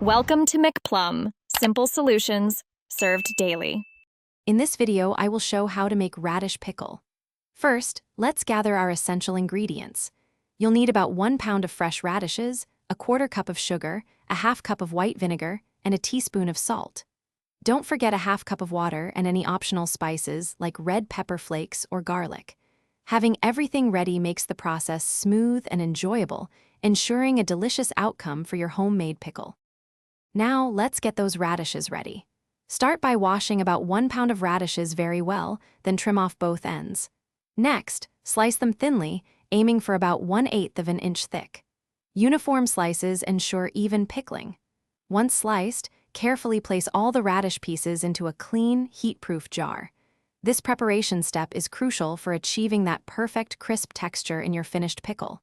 Welcome to McPlum, simple solutions served daily. In this video, I will show how to make radish pickle. First, let's gather our essential ingredients. You'll need about 1 pound of fresh radishes, a 1/4 cup of sugar, a 1/2 cup of white vinegar, and a teaspoon of salt. Don't forget a 1/2 cup of water and any optional spices like red pepper flakes or garlic. Having everything ready makes the process smooth and enjoyable, ensuring a delicious outcome for your homemade pickle. Now, let's get those radishes ready. Start by washing about 1 pound of radishes very well, then trim off both ends. Next, slice them thinly, aiming for about 1/8 of an inch thick. Uniform slices ensure even pickling. Once sliced, carefully place all the radish pieces into a clean, heat-proof jar. This preparation step is crucial for achieving that perfect crisp texture in your finished pickle.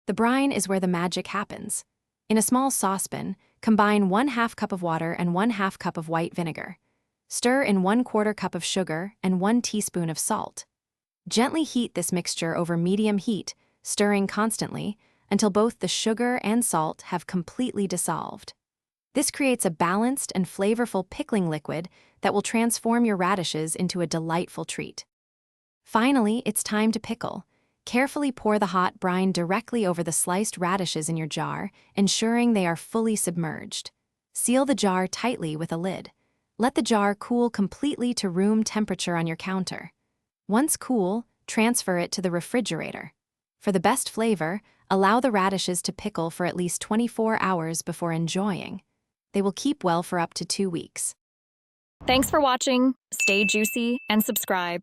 The brine is where the magic happens. In a small saucepan, combine 1/2 cup of water and 1/2 cup of white vinegar. Stir in 1/4 cup of sugar and 1 teaspoon of salt. Gently heat this mixture over medium heat, stirring constantly until both the sugar and salt have completely dissolved. This creates a balanced and flavorful pickling liquid that will transform your radishes into a delightful treat. Finally, it's time to pickle. Carefully pour the hot brine directly over the sliced radishes in your jar, ensuring they are fully submerged. Seal the jar tightly with a lid. Let the jar cool completely to room temperature on your counter. Once cool, transfer it to the refrigerator. For the best flavor, allow the radishes to pickle for at least 24 hours before enjoying. They will keep well for up to 2 weeks. Thanks for watching. Stay juicy and subscribe.